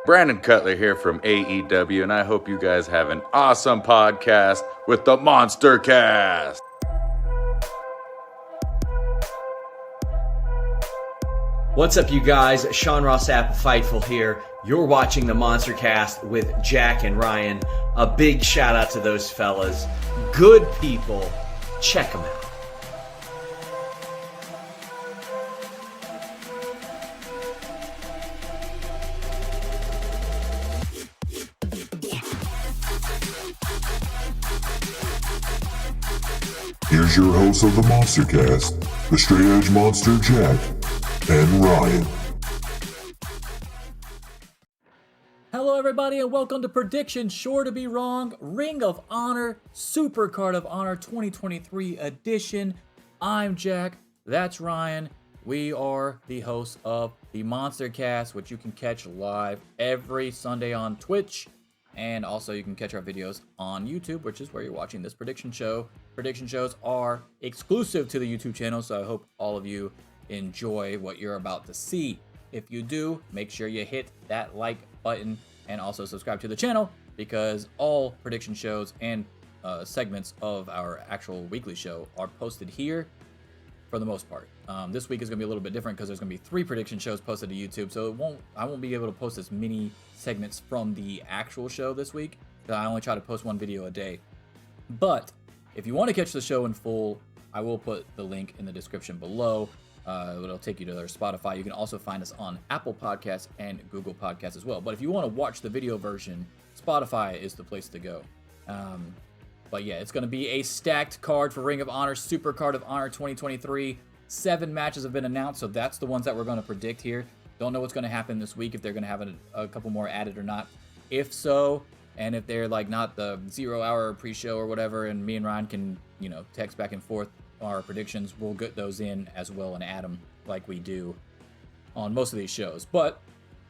Brandon Cutler here from AEW, and I hope you guys have an awesome podcast with the MonsterCast. What's up, you guys? Sean Ross Sapp, Fightful here. You're watching the MonsterCast with Jack and Ryan. A big shout out to those fellas. Good people. Check them out. Here's your hosts of the MonsterCast, the Straight Edge Monster Jack and Ryan. Hello everybody and welcome to Prediction Sure to Be Wrong, Ring of Honor, SuperCard of Honor 2023 edition. I'm Jack, that's Ryan. We are the hosts of the MonsterCast, which you can catch live every Sunday on Twitch. And also you can catch our videos on YouTube, which is where you're watching this prediction show. Prediction shows are exclusive to the YouTube channel, so I hope all of you enjoy what you're about to see. If you do, make sure you hit that like button and also subscribe to the channel, because all prediction shows and segments of our actual weekly show are posted here for the most part. This week is going to be a little bit different because there's going to be 3 prediction shows posted to YouTube, so I won't be able to post as many segments from the actual show this week. I only try to post 1 video a day. But if you want to catch the show in full, I will put the link in the description below. It'll take you to their Spotify. You can also find us on Apple Podcasts and Google Podcasts as well. But if you want to watch the video version, Spotify is the place to go. But yeah, it's going to be a stacked card for Ring of Honor, SuperCard of Honor 2023. 7 matches have been announced, so that's the ones that we're going to predict here. Don't know what's going to happen this week, if they're going to have a couple more added or not. If so, and if they're like not the 0-hour pre-show or whatever, and me and Ryan can, text back and forth our predictions, we'll get those in as well and add them like we do on most of these shows. But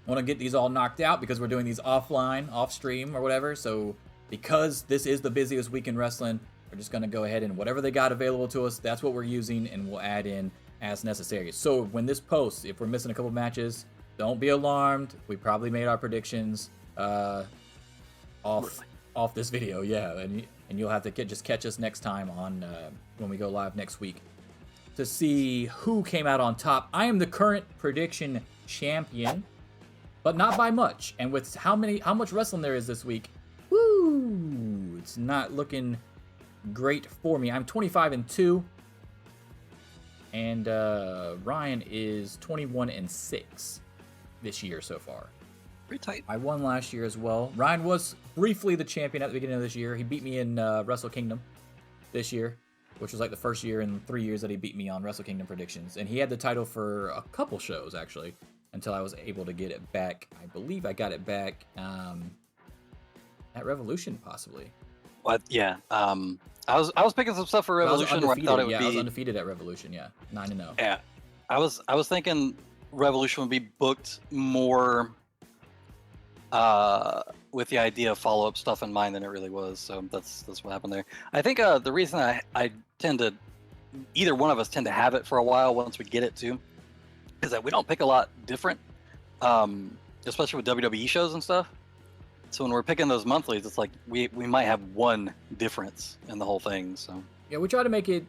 I want to get these all knocked out because we're doing these offline, off stream or whatever. So because this is the busiest week in wrestling, we're just going to go ahead and whatever they got available to us, that's what we're using, and we'll add in as necessary. So when this posts, if we're missing a couple matches, don't be alarmed. We probably made our predictions off this video, yeah, and you'll have to just catch us next time on when we go live next week to see who came out on top. I am the current prediction champion, but not by much. And with how much wrestling there is this week, woo, it's not looking great for me. I'm 25-2, and Ryan is 21-6 this year so far. Pretty tight. I won last year as well. Ryan was briefly the champion at the beginning of this year. He beat me in Wrestle Kingdom this year, which was like the first year in 3 years that he beat me on Wrestle Kingdom predictions. And he had the title for a couple shows, actually, until I was able to get it back. I believe I got it back at Revolution, possibly. What? Yeah. I was picking some stuff for Revolution where I thought it would be. I was undefeated at Revolution. Yeah, 9-0. Yeah. I was thinking Revolution would be booked more with the idea of follow-up stuff in mind than it really was. So that's what happened there. I think the reason I tend to, either one of us tend to have it for a while once we get it too, is that we don't pick a lot different, especially with WWE shows and stuff. So when we're picking those monthlies, it's like we might have one difference in the whole thing. So yeah, we try to make it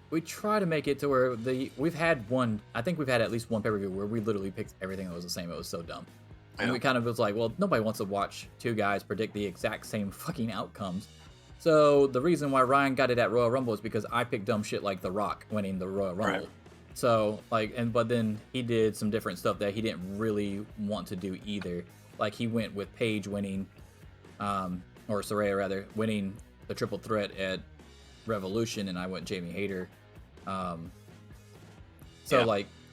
to where we've had one. I think we've had at least one pay-per-view where we literally picked everything that was the same. It was so dumb. And we kind of was like, well, nobody wants to watch 2 guys predict the exact same fucking outcomes. So the reason why Ryan got it at Royal Rumble is because I picked dumb shit like The Rock winning the Royal Rumble. Right. So but then he did some different stuff that he didn't really want to do either. Like he went with Paige winning, or Saraya rather, winning the triple threat at Revolution, and I went Jamie Hayter.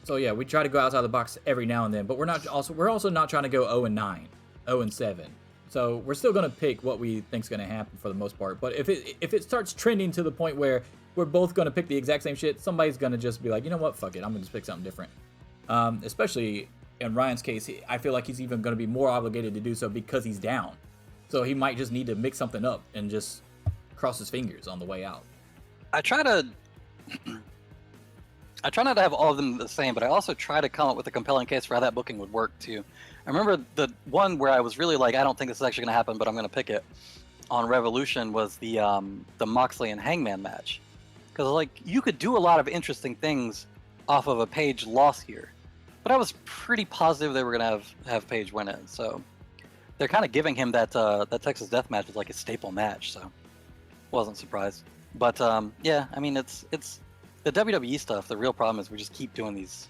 So yeah, we try to go outside the box every now and then, but we're also not trying to go 0-9, 0-7. So we're still gonna pick what we think's gonna happen for the most part. But if it starts trending to the point where we're both gonna pick the exact same shit, somebody's gonna just be like, you know what, fuck it, I'm gonna just pick something different. Especially in Ryan's case, I feel like he's even gonna be more obligated to do so because he's down. So he might just need to mix something up and just cross his fingers on the way out. I try to I try not to have all of them the same, but I also try to come up with a compelling case for how that booking would work too. I remember the one where I was really like, I don't think this is actually going to happen, but I'm going to pick it on Revolution was the Moxley and Hangman match, because like you could do a lot of interesting things off of a Page loss here, but I was pretty positive they were going to have Page win it. So they're kind of giving him that that Texas Death Match as like a staple match, so wasn't surprised. But yeah, I mean it's the WWE stuff. The real problem is we just keep doing these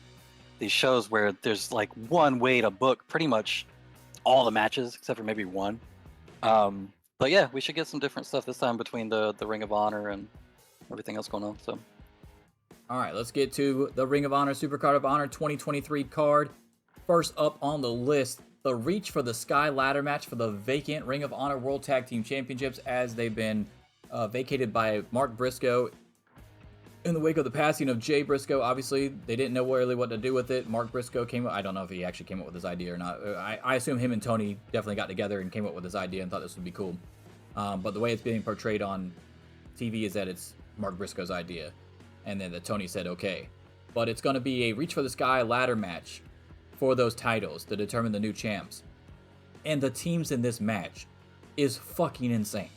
shows where there's like one way to book pretty much all the matches except for maybe one. But yeah, we should get some different stuff this time between the Ring of Honor and everything else going on. So, all right, let's get to the Ring of Honor SuperCard of Honor 2023 card. First up on the list, the Reach for the Sky ladder match for the vacant Ring of Honor World Tag Team Championships, as they've been vacated by Mark Briscoe in the wake of the passing of Jay Briscoe. Obviously, they didn't know really what to do with it. Mark Briscoe came up, I don't know if he actually came up with this idea or not. I assume him and Tony definitely got together and came up with this idea and thought this would be cool. But the way it's being portrayed on TV is that it's Mark Briscoe's idea, and then that Tony said okay. But it's going to be a Reach for the Sky ladder match for those titles to determine the new champs. And the teams in this match is fucking insane.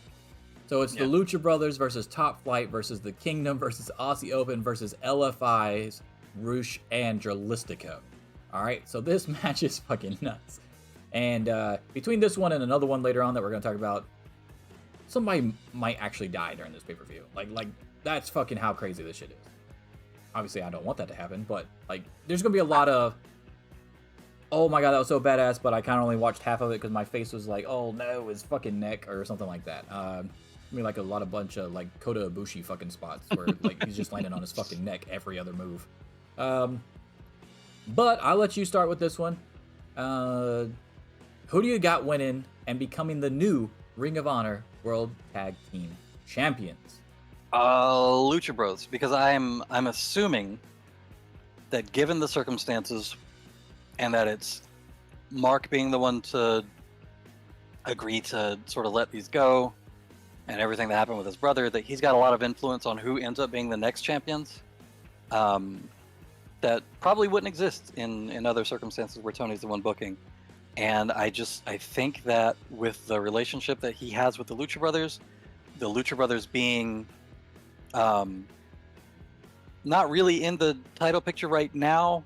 So it's the Lucha Brothers versus Top Flight versus the Kingdom versus Aussie Open versus LFI's Roosh and Dralistico. All right, so this match is fucking nuts. And between this one and another one later on that we're going to talk about, somebody might actually die during this pay-per-view. Like that's fucking how crazy this shit is. Obviously, I don't want that to happen, but like there's going to be a lot of, oh my god, that was so badass, but I kind of only watched half of it because my face was like, oh no, his fucking neck or something like that. I mean, like a bunch of like Kota Ibushi fucking spots where like he's just landing on his fucking neck every other move. But I'll let you start with this one. Who do you got winning and becoming the new Ring of Honor World Tag Team Champions? Lucha Bros, because I'm assuming that given the circumstances and that it's Mark being the one to agree to sort of let these go, and everything that happened with his brother, that he's got a lot of influence on who ends up being the next champions. That probably wouldn't exist in other circumstances where Tony's the one booking. And I think that with the relationship that he has with the Lucha Brothers being not really in the title picture right now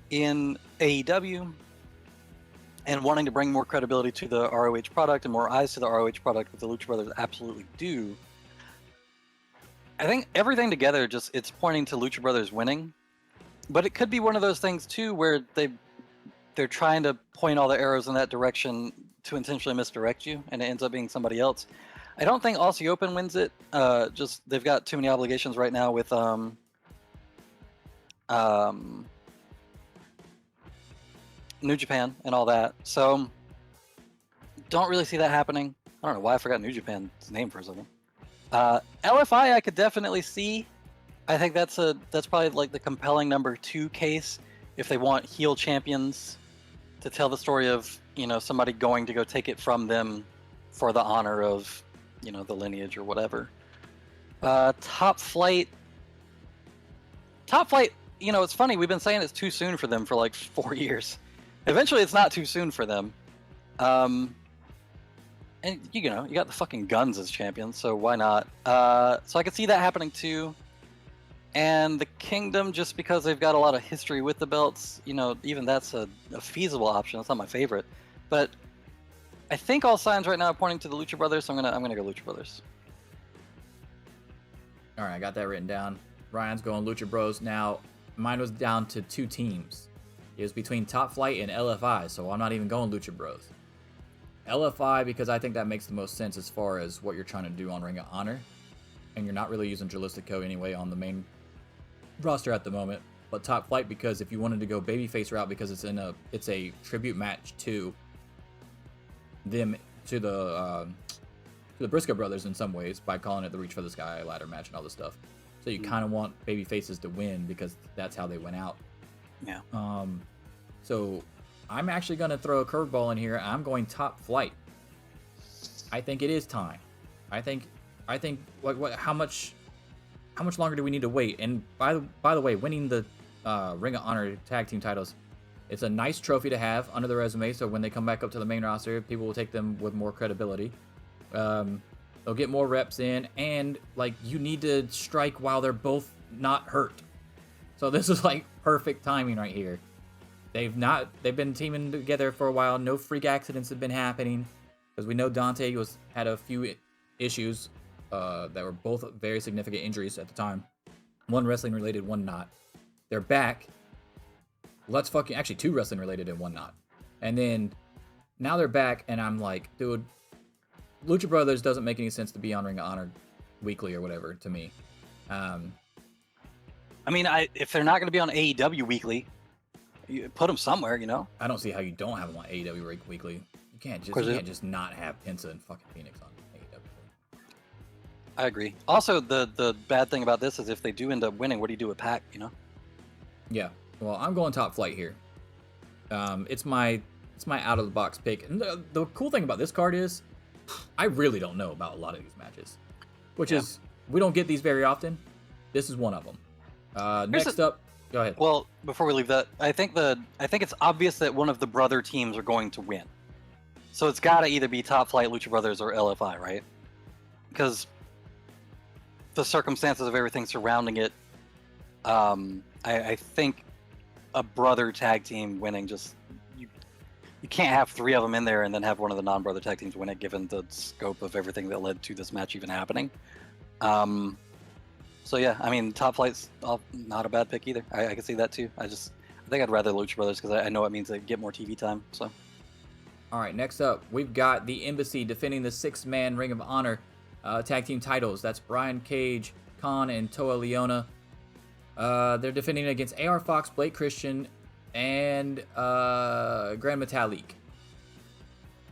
in AEW, and wanting to bring more credibility to the ROH product and more eyes to the ROH product, with the Lucha Brothers absolutely do. I think everything together it's pointing to Lucha Brothers winning. But it could be one of those things too where they're trying to point all the arrows in that direction to intentionally misdirect you, and it ends up being somebody else. I don't think Aussie Open wins it. Just they've got too many obligations right now with New Japan and all that, so don't really see that happening. I don't know why I forgot New Japan's name for a second. LFI I could definitely see. I think that's probably like the compelling number 2 case if they want heel champions to tell the story of, you know, somebody going to go take it from them for the honor of, you know, the lineage or whatever. Top Flight, you know, it's funny, we've been saying it's too soon for them for like 4 years. Eventually, it's not too soon for them. And, you know, you got the fucking Guns as champions, so why not? So I could see that happening too. And the Kingdom, just because they've got a lot of history with the belts, you know, even that's a feasible option. It's not my favorite. But I think all signs right now are pointing to the Lucha Brothers, so I'm gonna go Lucha Brothers. All right, I got that written down. Ryan's going Lucha Bros. Now, mine was down to 2 teams. It was between Top Flight and LFI, so I'm not even going Lucha Bros. LFI, because I think that makes the most sense as far as what you're trying to do on Ring of Honor. And you're not really using Dralistico anyway on the main roster at the moment. But Top Flight, because if you wanted to go babyface route, because it's a tribute match to them, to the Briscoe brothers in some ways, by calling it the Reach for the Sky ladder match and all this stuff. So you kind of want baby faces to win because that's how they went out. Yeah. So I'm actually going to throw a curveball in here. I'm going Top Flight. I think it is time. I think how much how much longer do we need to wait? And by the way, winning the Ring of Honor tag team titles, it's a nice trophy to have under the resume. So when they come back up to the main roster, people will take them with more credibility. They'll get more reps in, and like you need to strike while they're both not hurt. So this is like perfect timing right here. They've been teaming together for a while. No freak accidents have been happening, because we know Dante had a few issues that were both very significant injuries at the time. One wrestling related, one not. They're back. Actually 2 wrestling related and one not. And then now they're back, and I'm like, dude, Lucha Brothers doesn't make any sense to be on Ring of Honor weekly or whatever to me. I mean, if they're not going to be on AEW weekly, you put them somewhere, you know. I don't see how you don't have them on AEW weekly. You can't just not have Penta and fucking Phoenix on AEW. I agree. Also, the bad thing about this is if they do end up winning, what do you do with Pac? You know. Yeah. Well, I'm going Top Flight here. It's my out of the box pick. And the cool thing about this card is, I really don't know about a lot of these matches, which is, we don't get these very often. This is one of them. Next up, go ahead. Well, before we leave that, I think it's obvious that one of the brother teams are going to win. So it's got to either be Top Flight, Lucha Brothers, or LFI, right? Because the circumstances of everything surrounding it, I think a brother tag team winning just you can't have 3 of them in there and then have one of the non-brother tag teams win it, given the scope of everything that led to this match even happening. So yeah, I mean, Top Flight's not a bad pick either. I can see that too. I think I'd rather Lucha Brothers because I know it means they get more TV time. So. All right, next up, we've got the Embassy defending the 6-man Ring of Honor tag team titles. That's Brian Cage, Khan, and Toa Leona. They're defending against AR Fox, Blake Christian, and Grand Metalik.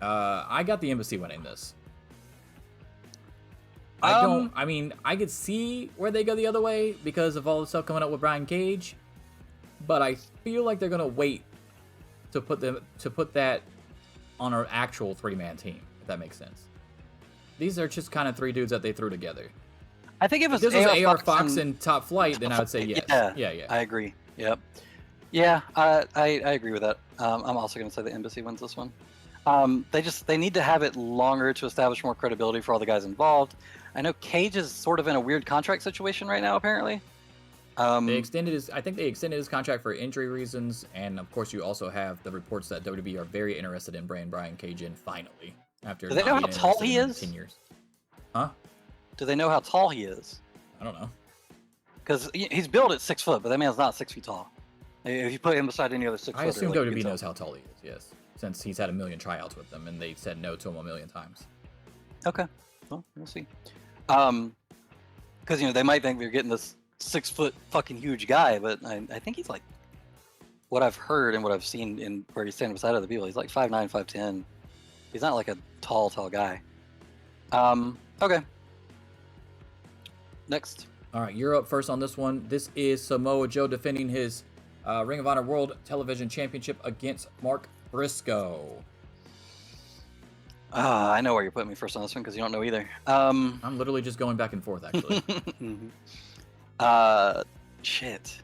I got the Embassy winning this. I could see where they go the other way because of all the stuff coming up with Brian Cage, but I feel like they're gonna wait to put that on an actual 3-man team, if that makes sense. These are just kind of 3 dudes that they threw together. I think if this was AR Fox and Top Flight, then I would say yes. Yeah. I agree. Yep. Yeah, I agree with that. I'm also going to say the Embassy wins this one. They need to have it longer to establish more credibility for all the guys involved. I know Cage is sort of in a weird contract situation right now, apparently. I think they extended his contract for injury reasons, and of course you also have the reports that WWE are very interested in bringing Brian Cage in finally after. Do they know how tall he is? 10 years. Huh? Do they know how tall he is? I don't know. Because he's built at 6 foot, but that man's not 6 feet tall. If you put him beside any other 6 foot, I assume WWE knows how tall he is. Yes, since he's had a million tryouts with them, and they said no to him a million times. Okay, well, we'll see. Because they might think they're getting this 6 foot fucking huge guy, but I think he's like, what I've heard and what I've seen in where he's standing beside other people, he's like 5'9", 5'10". He's not like a tall guy. Okay. Next. All right, you're up first on this one. This is Samoa Joe defending his Ring of Honor World Television Championship against Mark Briscoe. I know where you're putting me first on this one because you don't know either. I'm literally just going back and forth, actually. Shit.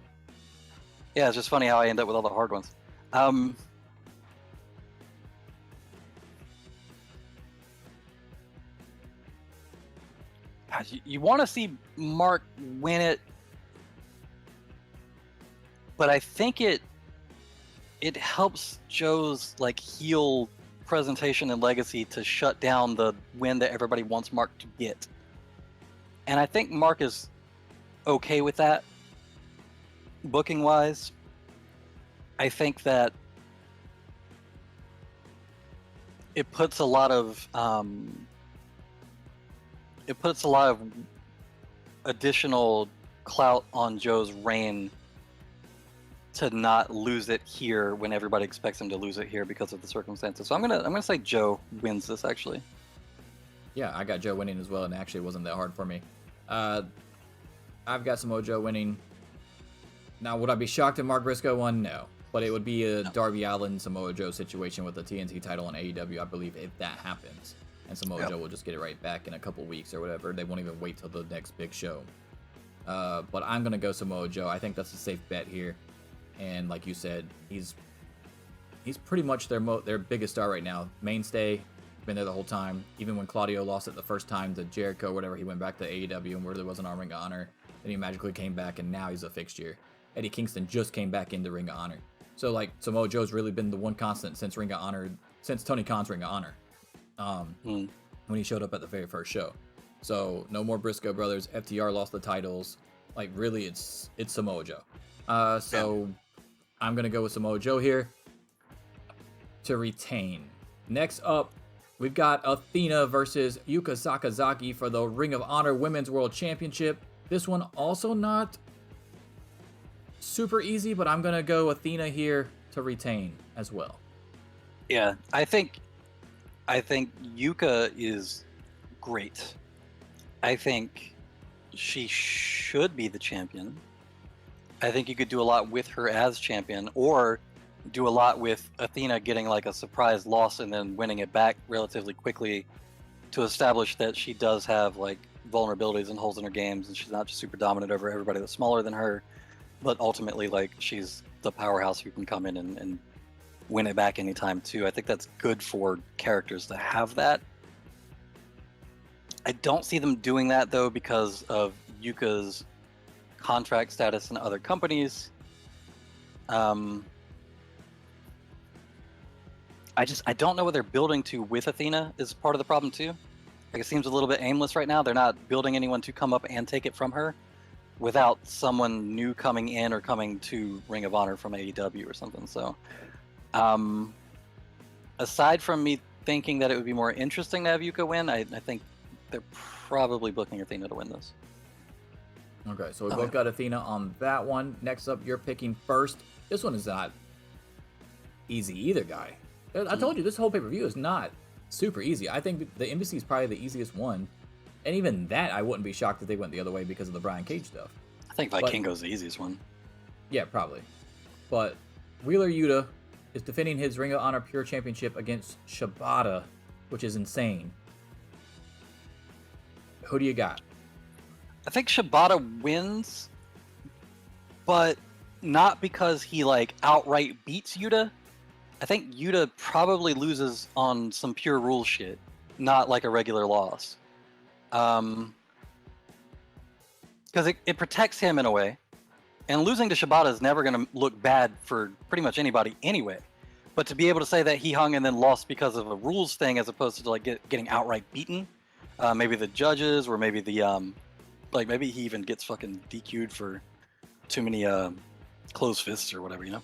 Yeah, it's just funny how I end up with all the hard ones. You want to see Mark win it, but I think it helps Joe's like heel presentation and legacy to shut down the win that everybody wants Mark to get. And I think Mark is okay with that, booking wise. I think that it puts a lot of additional clout on Joe's reign to not lose it here when everybody expects him to lose it here because of the circumstances. So I'm gonna say Joe wins this actually. Yeah, I got Joe winning as well, and actually it wasn't that hard for me. I've got Samoa Joe winning. Now, would I be shocked if Mark Briscoe won? No. But it would be a Darby Allin Samoa Joe situation with the TNT title on AEW, I believe, if that happens. And Samoa Joe will just get it right back in a couple weeks or whatever. They won't even wait till the next big show. But I'm gonna go Samoa Joe. I think that's a safe bet here. And like you said, he's pretty much their biggest star right now. Mainstay, been there the whole time. Even when Claudio lost it the first time to Jericho or whatever, he went back to AEW and where there wasn't Ring of Honor. Then he magically came back and now he's a fixture. Eddie Kingston just came back into Ring of Honor. So like Samoa Joe's really been the one constant since Ring of Honor, since Tony Khan's Ring of Honor. When he showed up at the very first show. So no more Briscoe brothers. FTR lost the titles. Like really, it's Samoa Joe. So I'm gonna go with Samoa Joe here to retain. Next up, we've got Athena versus Yuka Sakazaki for the Ring of Honor Women's World Championship. This one also not super easy, but I'm gonna go Athena here to retain as well. Yeah, I think Yuka is great. I think she should be the champion. I think you could do a lot with her as champion, or do a lot with Athena getting like a surprise loss and then winning it back relatively quickly to establish that she does have like vulnerabilities and holes in her games, and she's not just super dominant over everybody that's smaller than her, but ultimately like she's the powerhouse who can come in and win it back anytime too. I think that's good for characters to have that. I don't see them doing that though because of Yuka's contract status in other companies. I don't know what they're building to with Athena is part of the problem too. Like it seems a little bit aimless right now. They're not building anyone to come up and take it from her without someone new coming in or coming to Ring of Honor from AEW or something. So aside from me thinking that it would be more interesting to have Yuka win, I think they're probably booking Athena to win this. Okay, so we both got Athena on that one. Next up, you're picking first. This one is not easy either, guy. I told you, this whole pay-per-view is not super easy. I think the Embassy is probably the easiest one. And even that, I wouldn't be shocked if they went the other way because of the Brian Cage stuff. I think Vikingo's the easiest one. Yeah, probably. But Wheeler Yuta is defending his Ring of Honor Pure Championship against Shibata, which is insane. Who do you got? I think Shibata wins, but not because he like outright beats Yuta. I think Yuta probably loses on some pure rule shit, not like a regular loss. Because it protects him in a way, and losing to Shibata is never going to look bad for pretty much anybody anyway. But to be able to say that he hung and then lost because of a rules thing, as opposed to like getting outright beaten, maybe the judges or maybe the like maybe he even gets fucking DQ'd for too many closed fists or whatever, you know.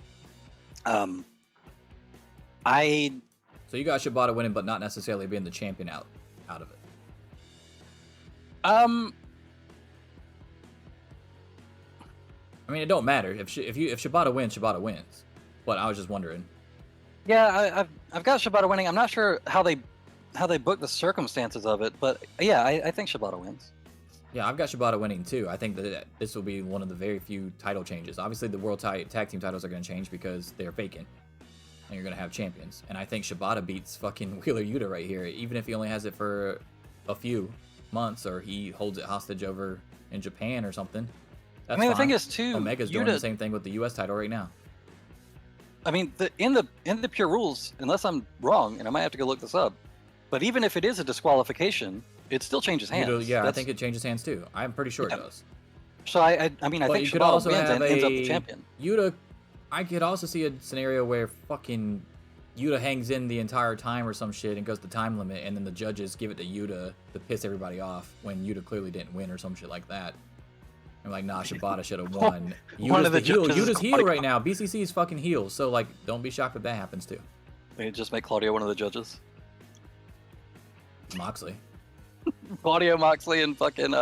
So you got Shibata winning, but not necessarily being the champion out of it. I mean, it don't matter if Shibata wins, Shibata wins. But I was just wondering. Yeah, I've got Shibata winning. I'm not sure how they book the circumstances of it, but yeah, I think Shibata wins. Yeah, I've got Shibata winning too. I think that this will be one of the very few title changes. Obviously, the World Tag Team titles are going to change because they're vacant, and you're going to have champions. And I think Shibata beats fucking Wheeler Yuta right here, even if he only has it for a few months or he holds it hostage over in Japan or something. That's fine. The thing is too, Omega's doing the same thing with the U.S. title right now. I mean, in the pure rules, unless I'm wrong, and I might have to go look this up, but even if it is a disqualification, it still changes hands. I think it changes hands too. I'm pretty sure it does. So I think Shibata wins and ends up the champion. Yuta, I could also see a scenario where fucking Yuta hangs in the entire time or some shit and goes the time limit, and then the judges give it to Yuta to piss everybody off when Yuta clearly didn't win or some shit like that. I'm like, nah, Shibata should have won. Yuta's heel right now. BCC is fucking heel, so like, don't be shocked if that happens too. They just make Claudio one of the judges. Moxley. Claudio, Moxley, and fucking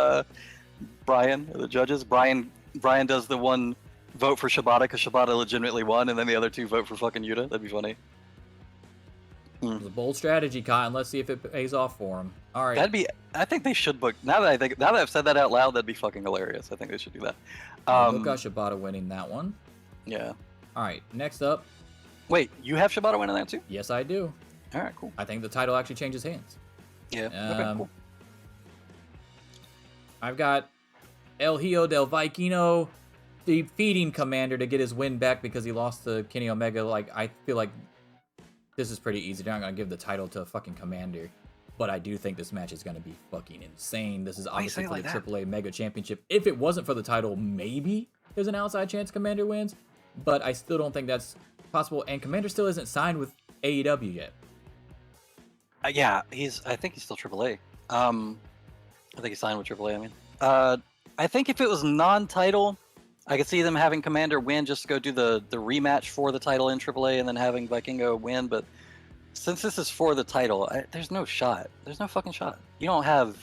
Brian are the judges. Brian does the one vote for Shibata because Shibata legitimately won, and then the other two vote for fucking Yuta. That'd be funny. It was a bold strategy, Cotton. Let's see if it pays off for him. All right. I think they should book. Now that I've said that out loud, that'd be fucking hilarious. I think they should do that. We've got Shibata winning that one. Yeah. All right. Next up. Wait, you have Shibata winning that too? Yes, I do. All right, cool. I think the title actually changes hands. Yeah. Okay, cool. I've got El Hijo del Vikingo defeating Commander to get his win back because he lost to Kenny Omega. Like, I feel like this is pretty easy. They're not going to give the title to fucking Commander. But I do think this match is going to be fucking insane. This is obviously for the AAA Mega Championship. If it wasn't for the title, maybe there's an outside chance Commander wins. But I still don't think that's possible. And Commander still isn't signed with AEW yet. Yeah, I think he's still AAA. I think he's signed with AAA, I mean. I think if it was non-title, I could see them having Commander win just to go do the rematch for the title in AAA and then having Vikingo win. But since this is for the title, there's no shot. There's no fucking shot. You don't have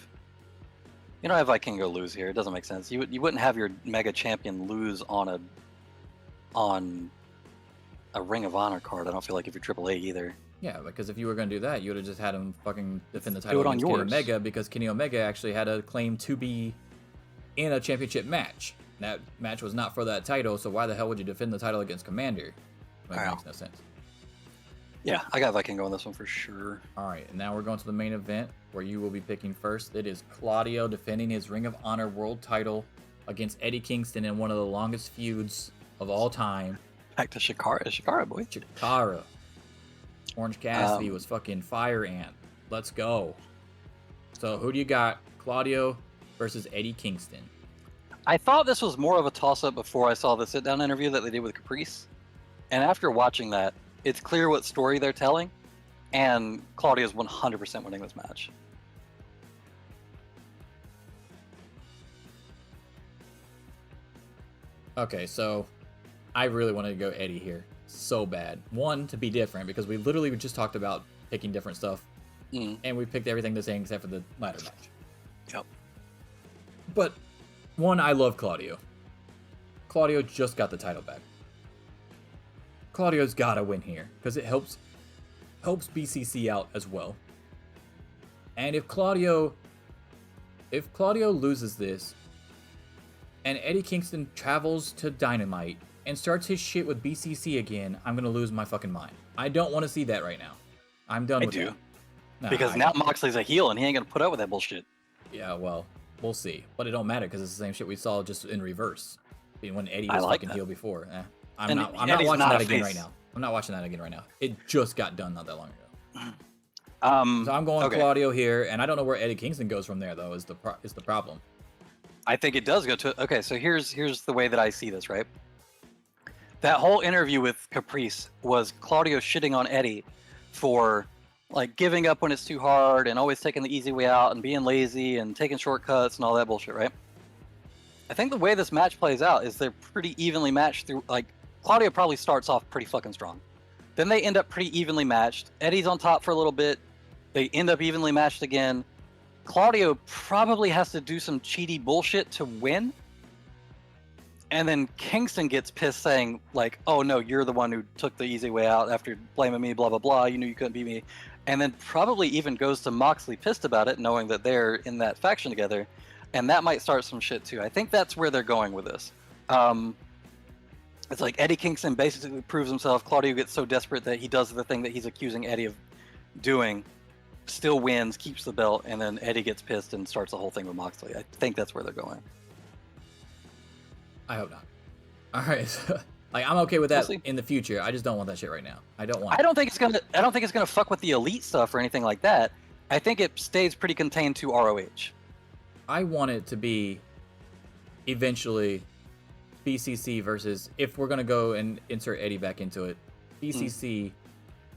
Vikingo lose here. It doesn't make sense. You wouldn't have your Mega Champion lose on a Ring of Honor card. I don't feel like if you're AAA either. Yeah, because if you were going to do that, you would have just had him fucking defend the title against Kenny Omega, because Kenny Omega actually had a claim to be in a championship match. That match was not for that title, so why the hell would you defend the title against Commander? That makes no sense. Yeah, I got Vikingo on this one for sure. All right, and now we're going to the main event where you will be picking first. It is Claudio defending his Ring of Honor world title against Eddie Kingston in one of the longest feuds of all time. Back to Shikara, boy. Chikara. Orange Cassidy was fucking fire ant. Let's go. So who do you got? Claudio versus Eddie Kingston. I thought this was more of a toss-up before I saw the sit-down interview that they did with Caprice. And after watching that, it's clear what story they're telling. And Claudio's 100% winning this match. Okay, so I really wanted to go Eddie here. So bad. One, to be different, because we literally just talked about picking different stuff. And we picked everything the same except for the ladder match. Yep. But, one, I love Claudio. Claudio just got the title back. Claudio's gotta win here, because it helps BCC out as well. And if Claudio loses this, and Eddie Kingston travels to Dynamite and starts his shit with BCC again, I'm gonna lose my fucking mind. I don't want to see that right now. I'm done with that. Nah, because now Moxley's a heel and he ain't gonna put up with that bullshit. Yeah, well, we'll see. But it don't matter because it's the same shit we saw just in reverse. When Eddie was fucking heel before. I'm not watching that again right now. I'm not watching that again right now. It just got done not that long ago. So I'm going Claudio here, and I don't know where Eddie Kingston goes from there though. Is the problem? I think it does go to. Okay, so here's the way that I see this. Right. That whole interview with Caprice was Claudio shitting on Eddie for like giving up when it's too hard and always taking the easy way out and being lazy and taking shortcuts and all that bullshit, right? I think the way this match plays out is they're pretty evenly matched through, like, Claudio probably starts off pretty fucking strong. Then they end up pretty evenly matched. Eddie's on top for a little bit. They end up evenly matched again. Claudio probably has to do some cheaty bullshit to win. And then Kingston gets pissed saying, like, oh no, you're the one who took the easy way out after blaming me, blah, blah, blah. You knew you couldn't beat me. And then probably even goes to Moxley pissed about it, knowing that they're in that faction together. And that might start some shit too. I think that's where they're going with this. It's like Eddie Kingston basically proves himself. Claudio gets so desperate that he does the thing that he's accusing Eddie of doing, still wins, keeps the belt, and then Eddie gets pissed and starts the whole thing with Moxley. I think that's where they're going. I hope not. All right, like I'm okay with that in the future. I just don't want that shit right now. I don't think it's gonna fuck with the elite stuff or anything like that. I think it stays pretty contained to ROH. I want it to be eventually BCC versus, if we're gonna go and insert Eddie back into it, BCC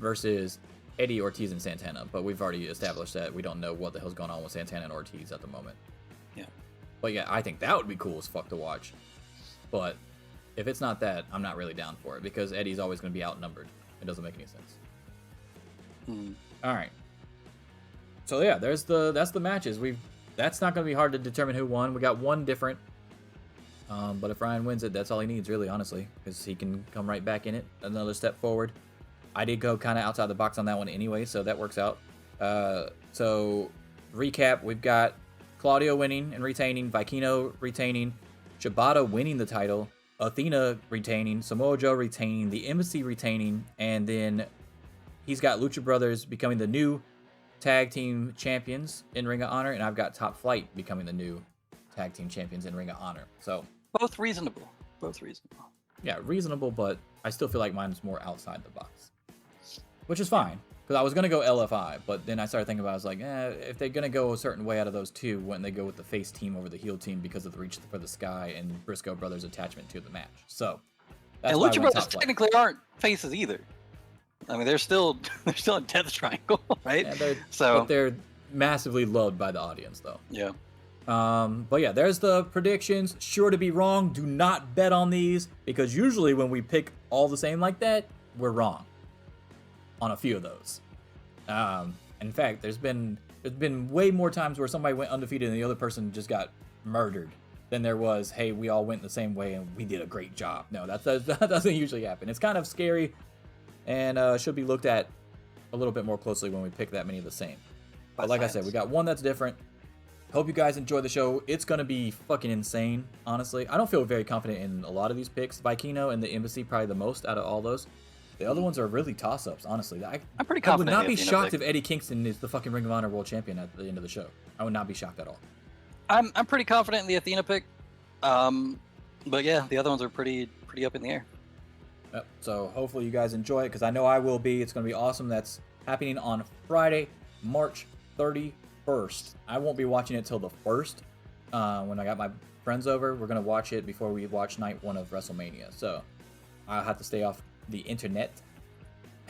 versus Eddie, Ortiz, and Santana. But we've already established that we don't know what the hell's going on with Santana and Ortiz at the moment. Yeah. But yeah, I think that would be cool as fuck to watch. But if it's not that, I'm not really down for it because Eddie's always going to be outnumbered. It doesn't make any sense. All right. So yeah, that's the matches. That's not going to be hard to determine who won. We got one different. But if Ryan wins it, that's all he needs, really, honestly, because he can come right back in it, another step forward. I did go kind of outside the box on that one anyway, so that works out. So recap: we've got Claudio winning and retaining, Vikingo retaining, Shibata winning the title, Athena retaining, Samoa Joe retaining, the Embassy retaining, and then he's got Lucha Brothers becoming the new tag team champions in Ring of Honor, and I've got Top Flight becoming the new tag team champions in Ring of Honor. So Both reasonable. Both reasonable. yeah, reasonable, but I still feel like mine's more outside the box, which is fine. Because I was going to go LFI, but then I started thinking about it, I was like, if they're going to go a certain way out of those two, wouldn't they go with the face team over the heel team because of the Reach for the Sky and Briscoe Brothers attachment to the match? So, that's And why I Lucha went Brothers top flight. technically aren't faces either. I mean, they're still a death triangle, right? Yeah, but they're massively loved by the audience, though. Yeah. But yeah, there's the predictions. Sure to be wrong. Do not bet on these, because usually when we pick all the same like that, we're wrong on a few of those. In fact, there's been way more times where somebody went undefeated and the other person just got murdered than there was, hey, we all went the same way and we did a great job. No, that doesn't usually happen. It's kind of scary and should be looked at a little bit more closely when we pick that many of the same. But like I said, we got one that's different. Hope you guys enjoy the show. It's going to be fucking insane, honestly. I don't feel very confident in a lot of these picks. Vikino and the Embassy probably the most out of all those. The other ones are really toss-ups, honestly. I'm pretty I would confident. not in be the Athena shocked pick. if Eddie Kingston is the fucking Ring of Honor World Champion at the end of the show. I would not be shocked at all. I'm pretty confident in the Athena pick. But yeah, the other ones are pretty up in the air. Yep. So hopefully you guys enjoy it, because I know I will be. It's going to be awesome. That's happening on Friday, March 31st. I won't be watching it till the 1st. When I got my friends over, we're going to watch it before we watch night 1 of WrestleMania. So I'll have to stay off the internet.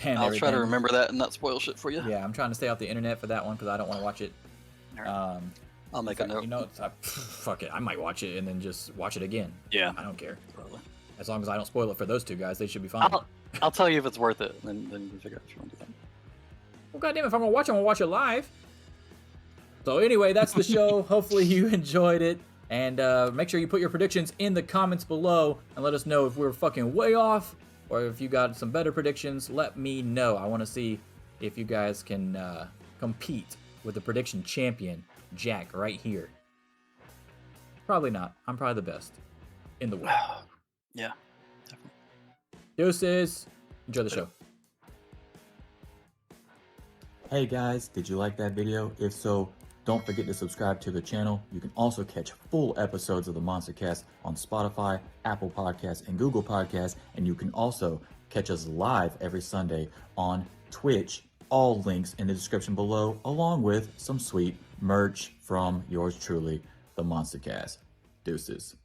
And I'll try to everything. remember that and not spoil shit for you. Yeah, I'm trying to stay off the internet for that one because I don't want to watch it. Alright. I'll make a note. You know, fuck it. I might watch it and then just watch it again. Yeah. I don't care. Probably. As long as I don't spoil it for those two guys, they should be fine. I'll tell you if it's worth it. Then you can figure out if you want to do that. Well, goddamn, if I'm gonna watch it, I'm gonna watch it live. So anyway, that's the show. Hopefully you enjoyed it. And make sure you put your predictions in the comments below and let us know if we're fucking way off or if you got some better predictions. Let me know. I want to see if you guys can compete with the prediction champion, Jack, right here. Probably not. I'm probably the best in the world. Yeah. Deuces. Enjoy the show. Hey guys, did you like that video? If so, don't forget to subscribe to the channel. You can also catch full episodes of the MonsterCast on Spotify, Apple Podcasts, and Google Podcasts. And you can also catch us live every Sunday on Twitch. All links in the description below, along with some sweet merch from yours truly, the MonsterCast. Deuces.